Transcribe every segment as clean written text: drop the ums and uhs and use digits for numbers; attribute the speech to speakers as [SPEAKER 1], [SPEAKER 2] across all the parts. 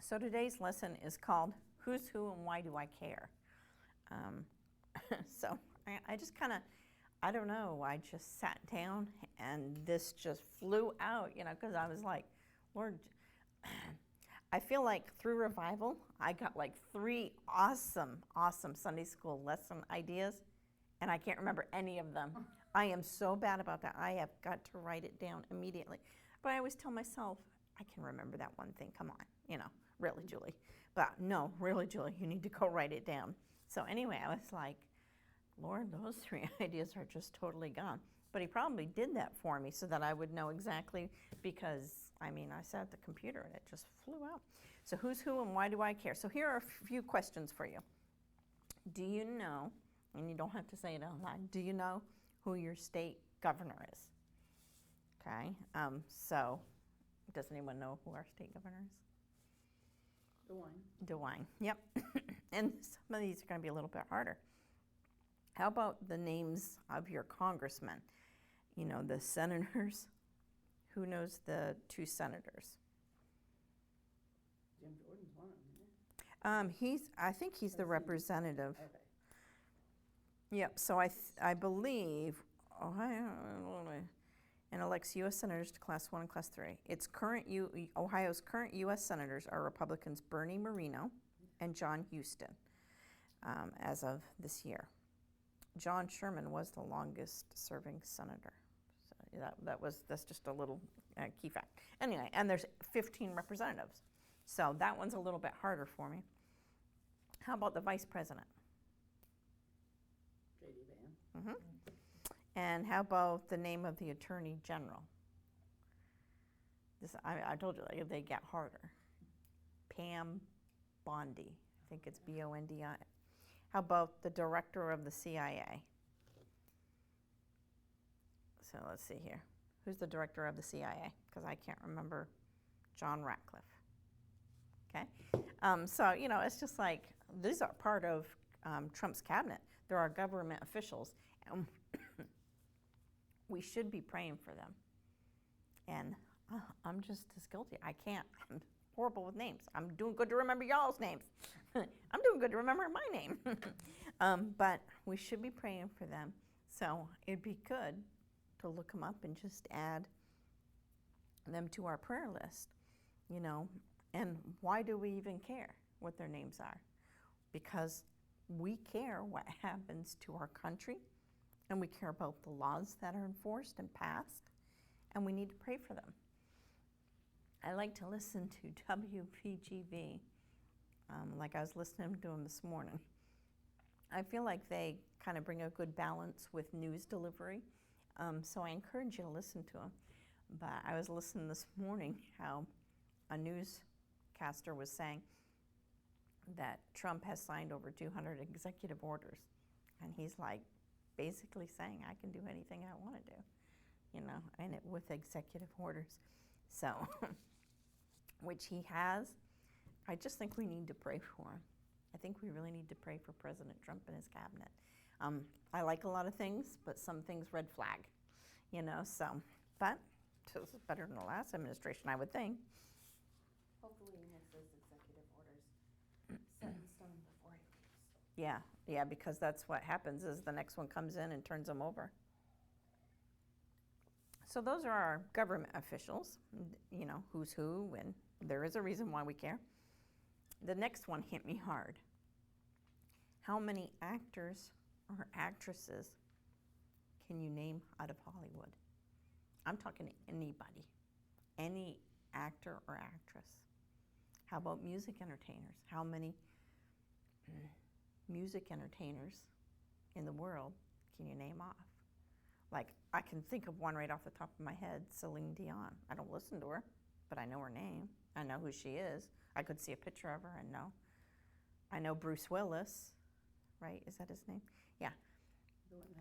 [SPEAKER 1] So today's lesson is called Who's Who and Why Do I Care? So I just kind of, I don't know, I just sat down and this just flew out, because I was like, Lord, I feel like through revival, I got like 3 awesome Sunday school lesson ideas, and I can't remember any of them. I am so bad about that. I have got to write it down immediately. But I always tell myself, I can remember that one thing. Come on, really, Julie. But no, really, Julie, you need to go write it down. So anyway, I was like, Lord, those 3 ideas are just totally gone. But he probably did that for me so that I would know exactly, because, I sat at the computer and it just flew out. So who's who and why do I care? So here are a few questions for you. Do you know, and you don't have to say it out loud, do you know who your state governor is? Okay, so does anyone know who our state governor is? DeWine, yep. And some of these are going to be a little bit harder. How about the names of your congressmen? The senators. Who knows the 2 senators?
[SPEAKER 2] Jim Jordan's one of them, isn't he?
[SPEAKER 1] I think he's the representative.
[SPEAKER 2] Okay.
[SPEAKER 1] Yep, so I believe Ohio and elects U.S. senators to Class 1 and Class 3. Ohio's current U.S. senators are Republicans Bernie Moreno and John Huston as of this year. John Sherman was the longest serving senator. So that's just a little key fact. Anyway, and there's 15 representatives. So that one's a little bit harder for me. How about the vice president?
[SPEAKER 2] J.D. Vance.
[SPEAKER 1] Mm-hmm. And how about the name of the attorney general? I told you they get harder. Pam Bondi. I think it's Bondi. How about the director of the CIA? So let's see here. Who's the director of the CIA? Because I can't remember. John Ratcliffe. Okay. So, it's just like these are part of Trump's cabinet. There are government officials, and we should be praying for them. And I'm just as guilty. I can't. I'm horrible with names. I'm doing good to remember y'all's names. I'm doing good to remember my name. But we should be praying for them. So it'd be good to look them up and just add them to our prayer list, And why do we even care what their names are? Because we care what happens to our country, and we care about the laws that are enforced and passed, and we need to pray for them. I like to listen to WPGV, like I was listening to them this morning. I feel like they kind of bring a good balance with news delivery, so I encourage you to listen to them. But I was listening this morning how a newscaster was saying that Trump has signed over 200 executive orders, and he's like basically saying I can do anything I want to do, and with executive orders. So, which he has. I just think we need to pray for him. I think we really need to pray for President Trump and his cabinet. I like a lot of things, but some things red flag, so, but this is better than the last administration, I would think.
[SPEAKER 3] Hopefully he makes those executive orders set in stone before he leaves.
[SPEAKER 1] Yeah, because that's what happens is the next one comes in and turns them over. So those are our government officials, who's who, and there is a reason why we care. The next one hit me hard. How many actors or actresses can you name out of Hollywood? I'm talking to anybody, any actor or actress. How about music entertainers? How many music entertainers in the world can you name off? Like, I can think of one right off the top of my head, Celine Dion. I don't listen to her, but I know her name. I know who she is. I could see a picture of her and know. I know Bruce Willis, right? Is that his name? Yeah.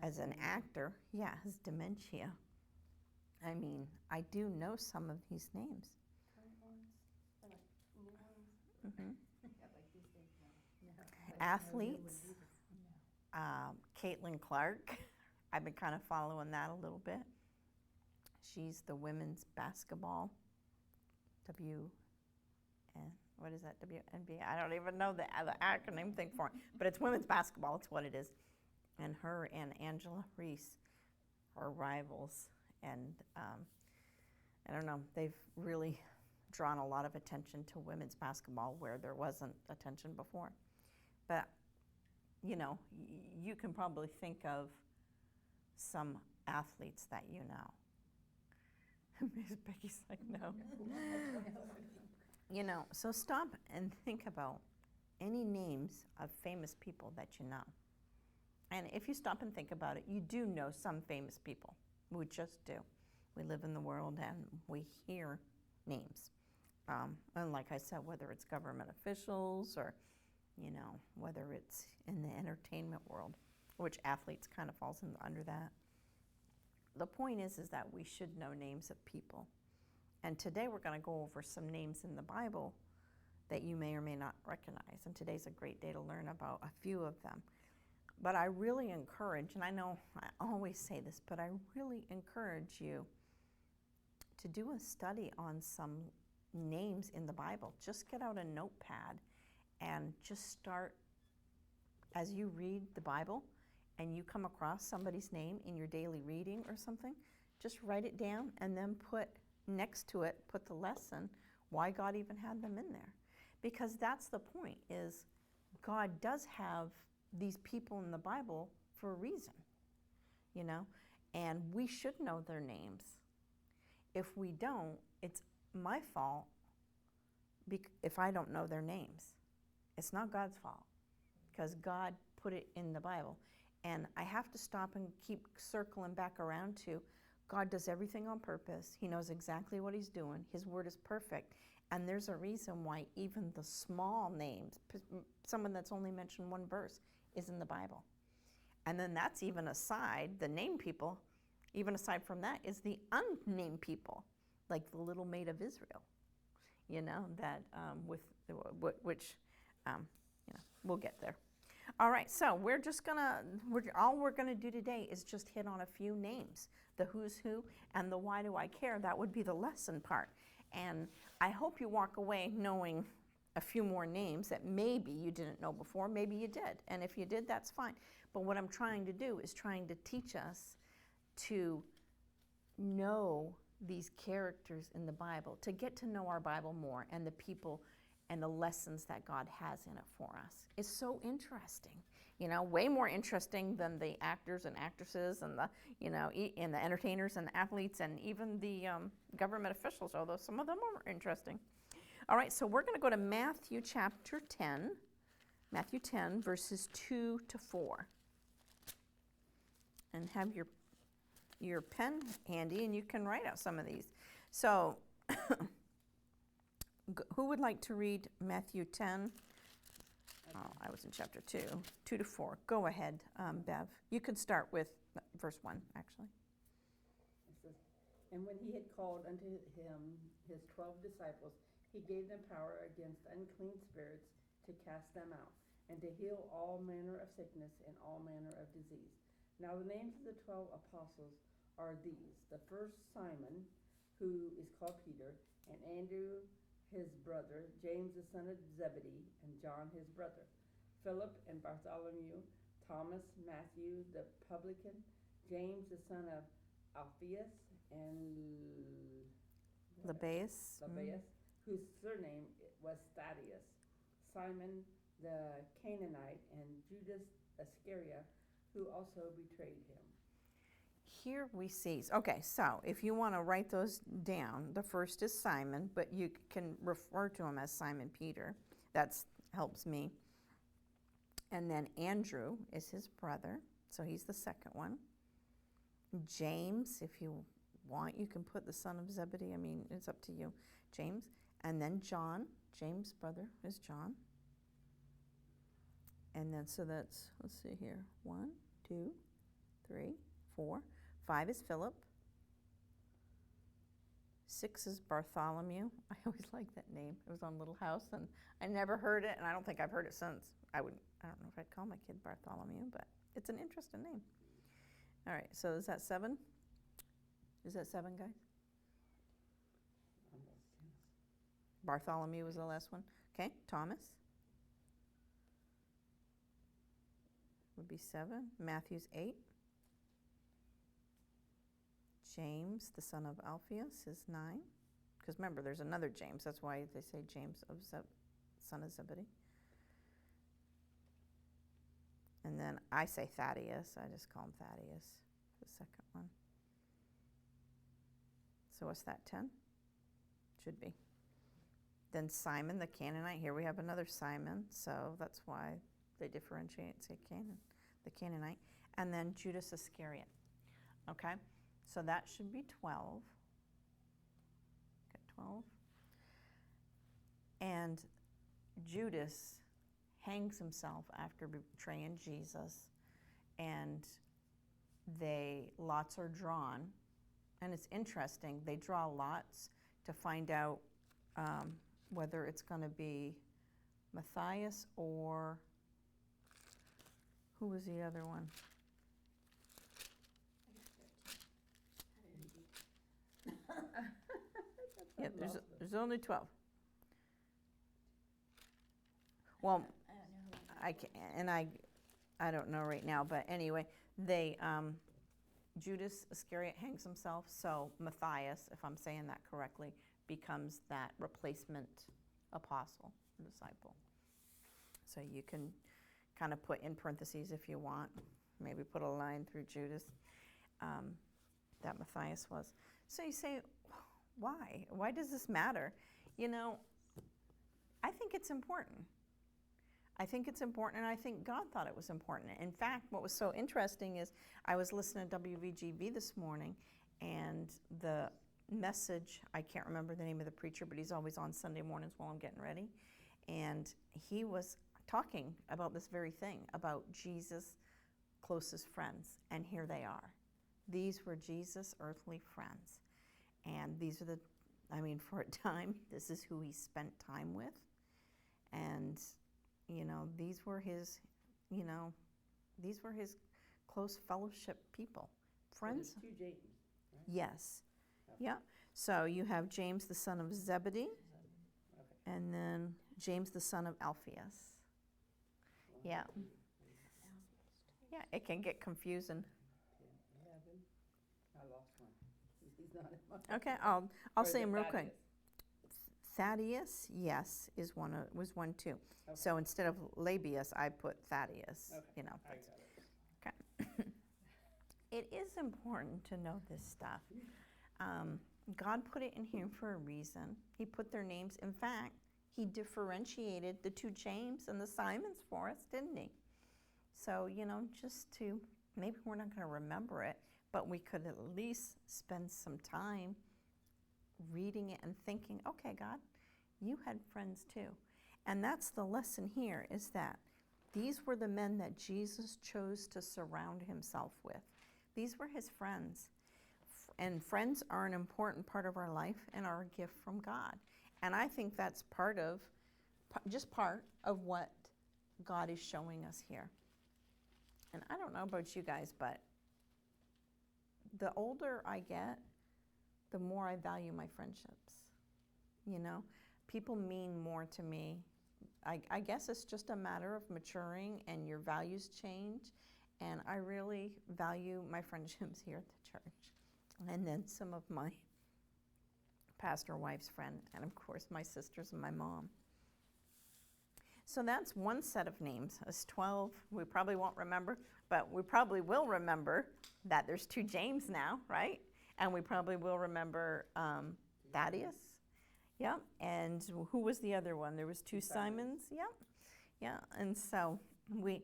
[SPEAKER 1] As an actor, his dementia. I do know some of these names.
[SPEAKER 3] Current ones, or like new ones.
[SPEAKER 1] Mm-hmm.
[SPEAKER 3] Yeah, like these days now.
[SPEAKER 1] Athletes. Caitlin Clark. I've been kind of following that a little bit. She's the women's basketball what is that, WNBA? I don't even know the acronym thing for it, but it's women's basketball, it's what it is. And her and Angela Reese are rivals, and I don't know, they've really drawn a lot of attention to women's basketball where there wasn't attention before. But, you know, you can probably think of some athletes that you know. Miss Becky's like, no. You know, so stop and think about any names of famous people that you know. And if you stop and think about it, you do know some famous people. We just do. We live in the world and we hear names. And like I said, whether it's government officials or, you know, whether it's in the entertainment world, which athletes kind of falls under that. The point is that we should know names of people. And today we're going to go over some names in the Bible that you may or may not recognize. And today's a great day to learn about a few of them. But I really encourage, and I know I always say this, but I really encourage you to do a study on some names in the Bible. Just get out a notepad and just start, as you read the Bible and you come across somebody's name in your daily reading or something, just write it down and then put next to it, put the lesson, why God even had them in there. Because that's the point, is God does have these people in the Bible for a reason, you know, and we should know their names. If we don't, it's my fault if I don't know their names. It's not God's fault, because God put it in the Bible. And I have to stop and keep circling back around to God does everything on purpose. He knows exactly what he's doing. His word is perfect. And there's a reason why even the small names, someone that's only mentioned one verse, is in the Bible. And then that's even aside, the named people, even aside from that, is the unnamed people, like the little maid of Israel, you know, that which, you know, we'll get there. All right, so all we're gonna do today is just hit on a few names, the who's who and the why do I care. That would be the lesson part. And I hope you walk away knowing a few more names that maybe you didn't know before, maybe you did. And if you did, that's fine. But what I'm trying to do is trying to teach us to know these characters in the Bible, to get to know our Bible more and the people and the lessons that God has in it for us. It's so interesting, you know, way more interesting than the actors and actresses and the, you know, and the entertainers and the athletes and even the government officials, although some of them are interesting. All right, so we're going to go to Matthew chapter 10, Matthew 10, verses 2 to 4. And have your pen handy, and you can write out some of these. So, who would like to read Matthew 10? Oh, I was in chapter 2, 2 to 4. Go ahead, Bev. You could start with verse 1, actually.
[SPEAKER 2] It says, and when he had called unto him his 12 disciples, he gave them power against unclean spirits to cast them out, and to heal all manner of sickness and all manner of disease. Now the names of the 12 apostles are these: the first Simon, who is called Peter, and Andrew his brother, James the son of Zebedee, and John his brother, Philip and Bartholomew, Thomas, Matthew the publican, James the son of Alphaeus, and
[SPEAKER 1] Lebbaeus,
[SPEAKER 2] whose surname was Thaddeus, Simon the Canaanite, and Judas Iscariot, who also betrayed him.
[SPEAKER 1] Here we see, okay, so if you want to write those down, the first is Simon, but you can refer to him as Simon Peter. That helps me. And then Andrew is his brother, so he's the second one. James, if you want, you can put the son of Zebedee. I mean, it's up to you. James. And then John. James' brother is John. And then, so that's, let's see here. 1, 2, 3, 4. 5 is Philip. 6 is Bartholomew. I always like that name. It was on Little House, and I never heard it, and I don't think I've heard it since. I don't know if I'd call my kid Bartholomew, but it's an interesting name. All right, so is that 7? Is that 7, guys? Bartholomew was the last one. Okay, Thomas would be 7. Matthew's 8. James, the son of Alphaeus, is 9. Because remember, there's another James. That's why they say James, son of Zebedee. And then I say Thaddeus. I just call him Thaddeus, the second one. So what's that, 10? Should be. Then Simon the Canaanite. Here we have another Simon, so that's why they differentiate and say the Canaanite. And then Judas Iscariot. Okay, so that should be 12. Got 12. And Judas hangs himself after betraying Jesus, and lots are drawn. And it's interesting, they draw lots to find out whether it's going to be Matthias or who was the other one? Yeah, there's only 12. Well, I can, and I don't know right now, but anyway, they Judas Iscariot hangs himself, so Matthias, if I'm saying that correctly, becomes that replacement apostle, disciple. So you can kind of put in parentheses if you want, maybe put a line through Judas, that Matthias was. So you say, why? Why does this matter? You know, I think it's important. I think it's important, and I think God thought it was important. In fact, what was so interesting is I was listening to WVGV this morning, and the message, I can't remember the name of the preacher, but he's always on Sunday mornings while I'm getting ready, and he was talking about this very thing, about Jesus' closest friends, and here they are. These were Jesus' earthly friends, and these are for a time, this is who he spent time with, and these were his close fellowship people, friends.
[SPEAKER 2] So there's 2 James, right?
[SPEAKER 1] Yes. Yeah. So you have James the son of Zebedee,
[SPEAKER 2] Okay.
[SPEAKER 1] and then James the son of Alphaeus. Yeah. Yeah, it can get confusing.
[SPEAKER 2] 10, 11. I lost one. He's not in my.
[SPEAKER 1] Okay, I'll
[SPEAKER 2] Or
[SPEAKER 1] say
[SPEAKER 2] is it
[SPEAKER 1] them real quick.
[SPEAKER 2] Thaddeus?
[SPEAKER 1] Thaddeus, yes, was one too.
[SPEAKER 2] Okay.
[SPEAKER 1] So instead of Labius, I put Thaddeus.
[SPEAKER 2] Okay. I
[SPEAKER 1] that's-
[SPEAKER 2] got it.
[SPEAKER 1] Okay. It is important to know this stuff. God put it in here for a reason. He put their names. In fact, he differentiated the 2 James and the Simons for us, didn't he? So, just to, maybe we're not going to remember it, but we could at least spend some time reading it and thinking, okay, God, you had friends too. And that's the lesson here, is that these were the men that Jesus chose to surround himself with. These were his friends. And friends are an important part of our life and are a gift from God. And I think that's part of what God is showing us here. And I don't know about you guys, but the older I get, the more I value my friendships. People mean more to me. I guess it's just a matter of maturing and your values change. And I really value my friendships here at the church. And then some of my pastor wife's friend, and of course my sisters and my mom. So that's one set of names. It's 12. We probably won't remember, but we probably will remember that there's 2 James now, right? And we probably will remember Thaddeus. Yep. And who was the other one? There was 2 Simons. Yep. Yeah. And so we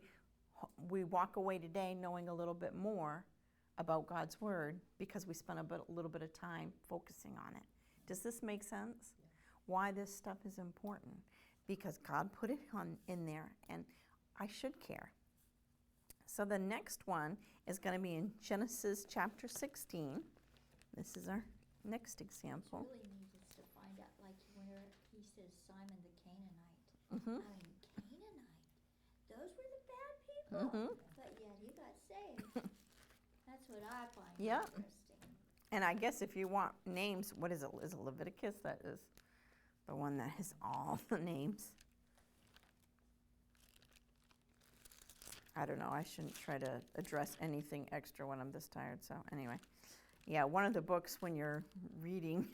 [SPEAKER 1] walk away today knowing a little bit more about God's Word because we spent a little bit of time focusing on it. Does this make sense? Yeah. Why this stuff is important? Because God put it in there, and I should care. So the next one is going to be in Genesis chapter 16. This is our next example.
[SPEAKER 4] What's really neat is to find out, like where he says Simon the Canaanite.
[SPEAKER 1] Mm-hmm.
[SPEAKER 4] Canaanite. Those were the bad people.
[SPEAKER 1] Mm-hmm.
[SPEAKER 4] But yet he got saved. That's what I find
[SPEAKER 1] Yep.
[SPEAKER 4] interesting.
[SPEAKER 1] And I guess if you want names, what is it? Is it Leviticus? That is the one that has all the names. I don't know, I shouldn't try to address anything extra when I'm this tired, so anyway. Yeah, one of the books when you're reading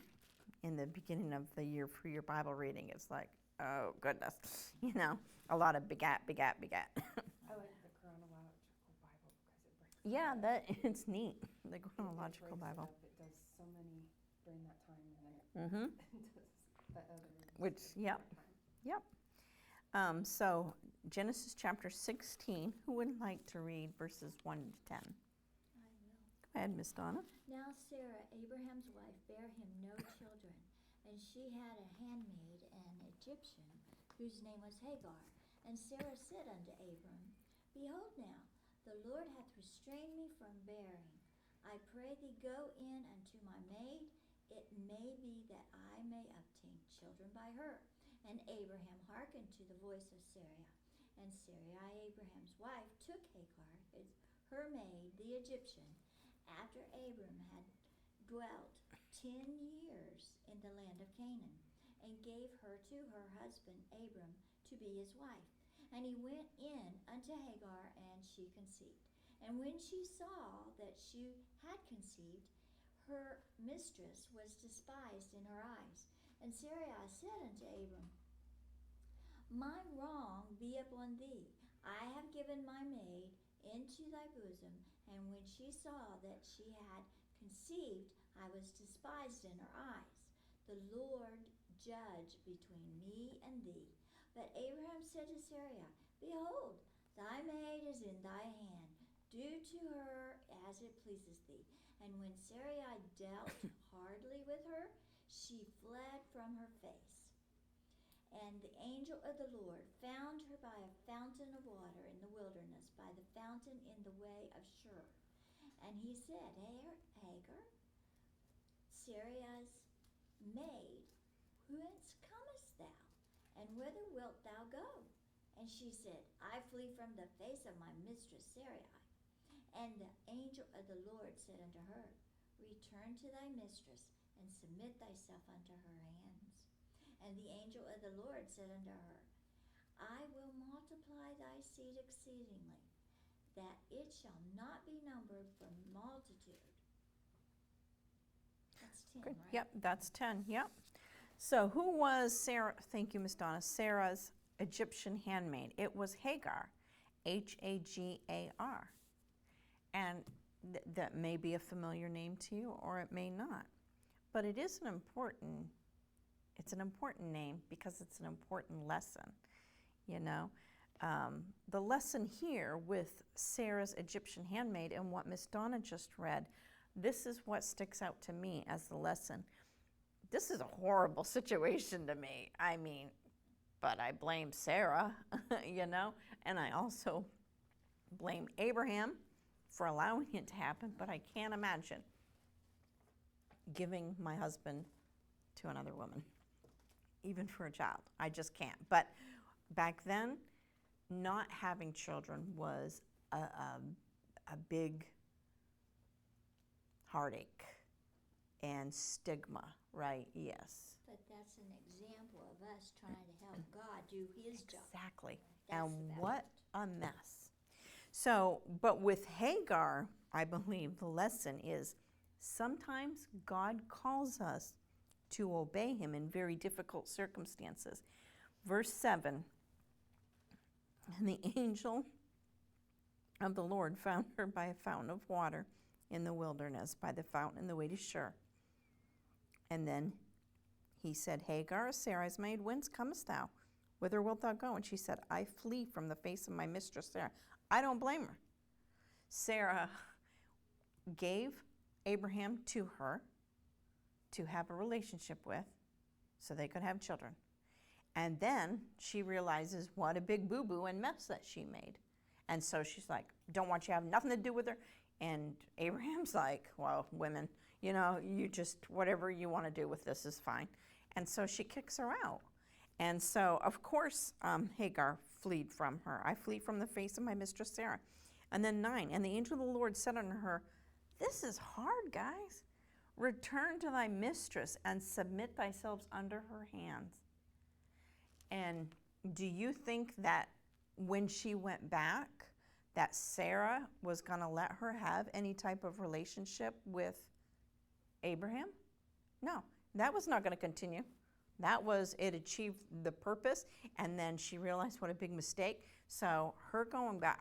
[SPEAKER 1] in the beginning of the year for your Bible reading, it's like, oh goodness, you know, a lot of begat, begat, begat.
[SPEAKER 3] I like the chronological Bible because it breaks.
[SPEAKER 1] Yeah,
[SPEAKER 3] it up.
[SPEAKER 1] that, it's neat, the
[SPEAKER 3] It
[SPEAKER 1] chronological
[SPEAKER 3] breaks it
[SPEAKER 1] Bible.
[SPEAKER 3] up. It does so many during that time, and then it
[SPEAKER 1] Mm-hmm.
[SPEAKER 3] does the other.
[SPEAKER 1] Which,
[SPEAKER 3] during
[SPEAKER 1] yep.
[SPEAKER 3] that time.
[SPEAKER 1] So Genesis chapter 16, who would like to read verses 1 to 10?
[SPEAKER 4] I will.
[SPEAKER 1] Go ahead, Miss Donna.
[SPEAKER 4] Now Sarah, Abraham's wife, bare him no children, and she had a handmaid, an Egyptian, whose name was Hagar. And Sarah said unto Abram, Behold now, the Lord hath restrained me from bearing. I pray thee go in unto my maid, it may be that I may obtain children by her. And Abraham hearkened to the voice of Sarai. And Sarai, Abraham's wife, took Hagar, her maid, the Egyptian, after Abram had dwelt 10 years in the land of Canaan, and gave her to her husband Abram to be his wife. And he went in unto Hagar, and she conceived. And when she saw that she had conceived, her mistress was despised in her eyes. And Sarai said unto Abram, My wrong be upon thee. I have given my maid into thy bosom, and when she saw that she had conceived, I was despised in her eyes. The Lord judge between me and thee. But Abraham said to Sarai, Behold, thy maid is in thy hand. Do to her as it pleases thee. And when Sarai dealt hardly with her, she fled from her face. And the angel of the Lord found her by a fountain of water in the wilderness, by the fountain in the way of Shur. And he said, Hagar, Sarai's maid, whence comest thou? And whither wilt thou go? And she said, I flee from the face of my mistress Sarai. And the angel of the Lord said unto her, Return to thy mistress, and submit thyself unto her hands. And the angel of the Lord said unto her, I will multiply thy seed exceedingly, that it shall not be numbered for multitude. That's 10,
[SPEAKER 1] Good.
[SPEAKER 4] right?
[SPEAKER 1] Yep, that's 10. Yep. So who was Sarah? Thank you, Miss Donna. Sarah's Egyptian handmaid. It was Hagar, Hagar. And that may be a familiar name to you, or it may not. But it is it's an important name because it's an important lesson, you know. The lesson here with Sarah's Egyptian handmaid and what Miss Donna just read, this is what sticks out to me as the lesson. This is a horrible situation to me. I mean, but I blame Sarah, you know, and I also blame Abraham for allowing it to happen, but I can't imagine giving my husband to another woman, even for a child. I just can't. But back then, not having children was a big heartache and stigma, right? Yes.
[SPEAKER 4] But that's an example of us trying to help God do his job.
[SPEAKER 1] Exactly.
[SPEAKER 4] That's
[SPEAKER 1] And
[SPEAKER 4] the
[SPEAKER 1] what
[SPEAKER 4] balance.
[SPEAKER 1] a mess. So, but with Hagar, I believe the lesson is sometimes God calls us to obey him in very difficult circumstances. Verse 7, and the angel of the Lord found her by a fountain of water in the wilderness, by the fountain in the way to Shur. And then he said, Hagar, Sarai's maid, whence comest thou? Whither wilt thou go? And she said, I flee from the face of my mistress Sarah. I don't blame her. Sarah gave Abraham to her to have a relationship with so they could have children. And then she realizes what a big boo-boo and mess that she made. And so she's like, don't want you to have nothing to do with her. And Abraham's like, well, women, you know, you just, whatever you want to do with this is fine. And so she kicks her out. And so, of course, Hagar fled from her. I flee from the face of my mistress Sarah. And then 9, and the angel of the Lord said unto her, this is hard, guys. Return to thy mistress and submit thyself under her hands. And do you think that when she went back, that Sarah was going to let her have any type of relationship with Abraham? No, that was not going to continue. That was, it achieved the purpose, and then she realized what a big mistake. So her going back,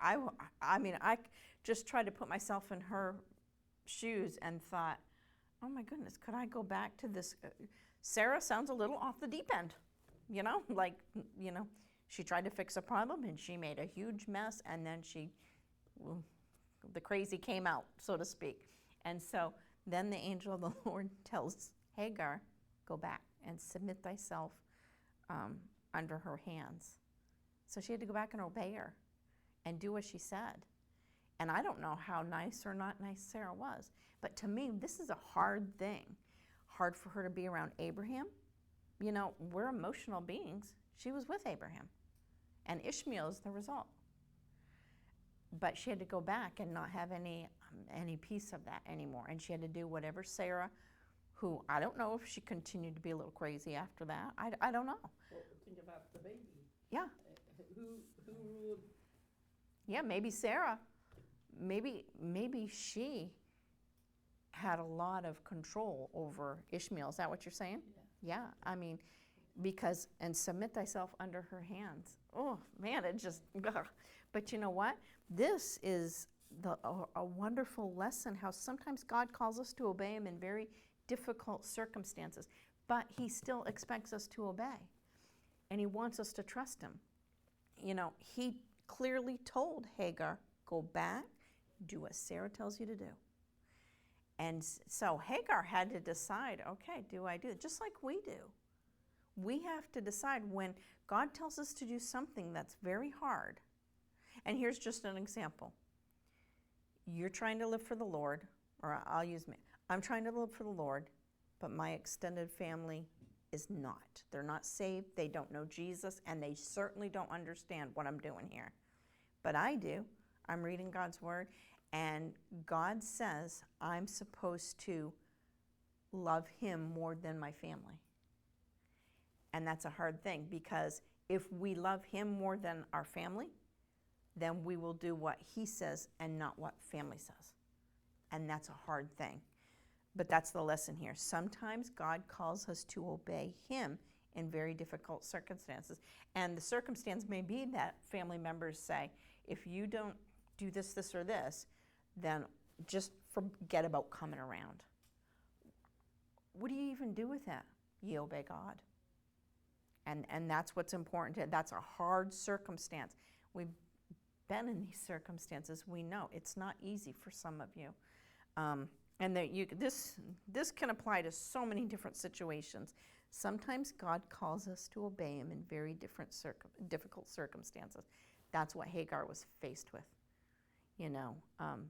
[SPEAKER 1] I mean, I just tried to put myself in her shoes and thought, oh my goodness, could I go back to this? Sarah sounds a little off the deep end, you know, like, you know, she tried to fix a problem and she made a huge mess, and then the crazy came out, so to speak. And so then the angel of the Lord tells Hagar, go back and submit thyself under her hands. So she had to go back and obey her and do what she said. And I don't know how nice or not nice Sarah was, but to me, this is a hard thing. Hard for her to be around Abraham. You know, we're emotional beings. She was with Abraham, and Ishmael is the result. But she had to go back and not have any piece of that anymore. And she had to do whatever Sarah, who I don't know if she continued to be a little crazy after that. I don't know.
[SPEAKER 2] Well, think about the baby.
[SPEAKER 1] Yeah.
[SPEAKER 2] Who ruled?
[SPEAKER 1] Yeah, maybe Sarah. Maybe she had a lot of control over Ishmael. Is that what you're saying? Yeah. I mean, because, and submit thyself under her hands. Oh, man, it just, ugh. But you know what? This is a wonderful lesson, how sometimes God calls us to obey him in very difficult circumstances, but he still expects us to obey, and he wants us to trust him. You know, he clearly told Hagar, go back, do what Sarah tells you to do. And so Hagar had to decide, okay, do I do it? Just like we do. We have to decide when God tells us to do something that's very hard. And here's just an example. You're trying to live for the Lord, or I'll use me. I'm trying to live for the Lord, but my extended family is not. They're not saved, they don't know Jesus, and they certainly don't understand what I'm doing here. But I do. I'm reading God's word, and God says I'm supposed to love him more than my family. And that's a hard thing, because if we love him more than our family, then we will do what he says and not what family says. And that's a hard thing. But that's the lesson here. Sometimes God calls us to obey him in very difficult circumstances. And the circumstance may be that family members say, if you don't do this, this, or this, then just forget about coming around. What do you even do with that? You obey God. And that's what's important. That's a hard circumstance. We've been in these circumstances. We know it's not easy for some of you. And that this can apply to so many different situations. Sometimes God calls us to obey him in very difficult circumstances. That's what Hagar was faced with. You know,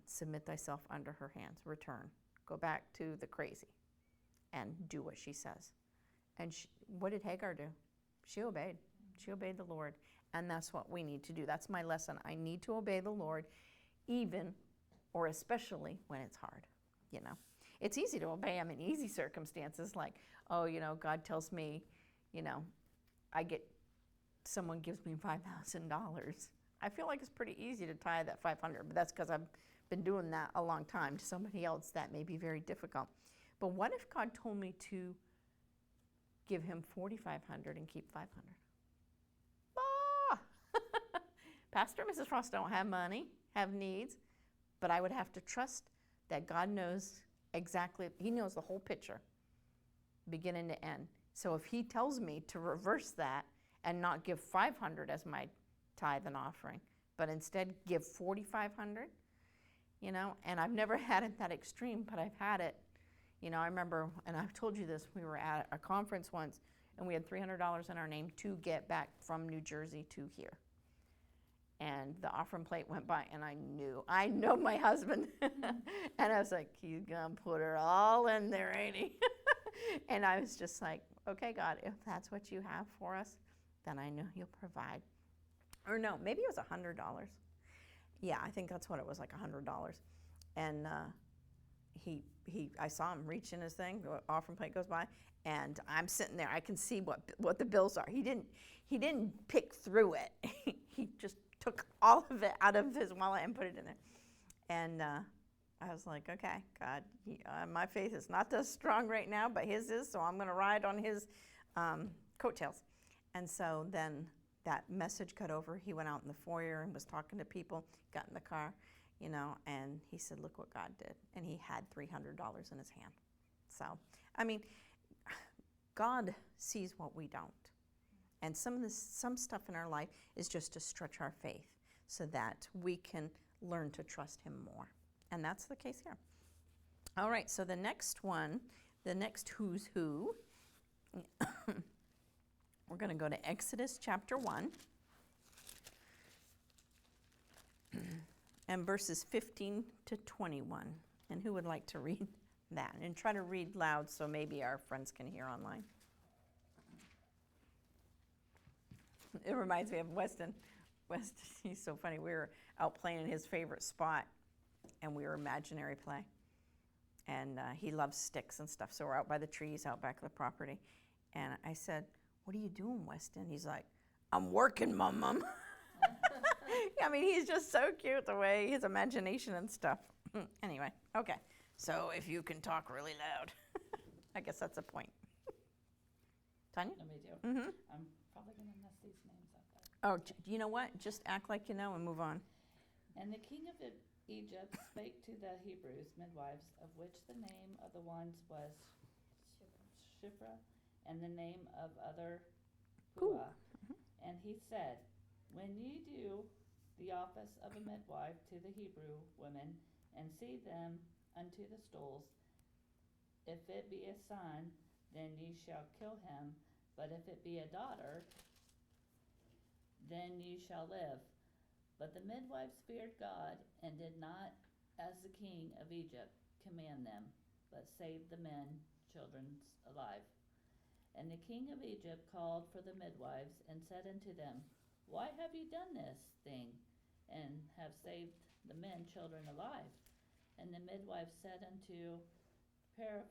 [SPEAKER 1] submit thyself under her hands, return, go back to the crazy, and do what she says. And what did Hagar do? She obeyed. She obeyed the Lord. And that's what we need to do. That's my lesson. I need to obey the Lord, even or especially when it's hard. You know, it's easy to obey him in easy circumstances, like, oh, you know, God tells me, you know, someone gives me $5,000. I feel like it's pretty easy to tithe that $500, but that's because I've been doing that a long time. To somebody else, that may be very difficult. But what if God told me to give him $4,500 and keep $500? Ah! Pastor and Mrs. Frost don't have money, have needs, but I would have to trust that God knows exactly, he knows the whole picture, beginning to end. So if he tells me to reverse that and not give $500 as my tithe and offering, but instead give $4,500, you know, and I've never had it that extreme, but I've had it, you know, I remember, and I've told you this, we were at a conference once, and we had $300 in our name to get back from New Jersey to here. And the offering plate went by, and I know my husband. And I was like, he's going to put it all in there, ain't he? And I was just like, okay, God, if that's what you have for us, then I know you'll provide. Or no, maybe it was $100. Yeah, I think that's what it was, like $100. And I saw him reach in his thing, the offering plate goes by, and I'm sitting there. I can see what the bills are. He didn't pick through it. He just took all of it out of his wallet and put it in there. And I was like, okay, God, my faith is not that strong right now, but his is, so I'm going to ride on his coattails. And so then that message cut over. He went out in the foyer and was talking to people, got in the car, you know, and he said, look what God did. And he had $300 in his hand. So, I mean, God sees what we don't. And some stuff in our life is just to stretch our faith so that we can learn to trust him more. And that's the case here. All right, so the next one, the next who's who, we're going to go to Exodus chapter 1 and verses 15 to 21. And who would like to read that? And try to read loud so maybe our friends can hear online. It reminds me of Weston. Weston, he's so funny. We were out playing in his favorite spot, and we were imaginary play. And he loves sticks and stuff, so we're out by the trees, out back of the property. And I said, what are you doing, Weston? He's like, I'm working, Mom. I mean, he's just so cute, the way his imagination and stuff. Anyway, okay. So if you can talk really loud, I guess that's a point. Tanya?
[SPEAKER 5] Let me do.
[SPEAKER 1] Mm-hmm.
[SPEAKER 5] I'm probably going to mess these names up.
[SPEAKER 1] Oh, you know what? Just act like you know and move on.
[SPEAKER 5] And the king of Egypt spake to the Hebrews midwives, of which the name of the ones was Shiphrah, and the name of other Puah. And he said, when ye do the office of a midwife to the Hebrew women, and see them unto the stools, if it be a son, then ye shall kill him, but if it be a daughter, then ye shall live. But the midwives feared God, and did not, as the king of Egypt, command them, but saved the men children alive. And the king of Egypt called for the midwives, and said unto them, why have ye done this thing, and have saved the men children alive? And the midwives said unto Pharaoh,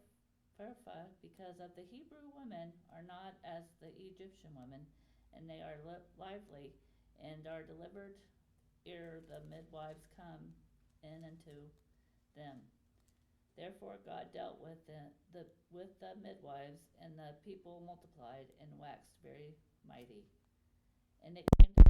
[SPEAKER 5] because of the Hebrew women are not as the Egyptian women, and they are lively, and are delivered ere the midwives come in unto them. Therefore God dealt with the midwives, and the people multiplied and waxed very mighty. And it came to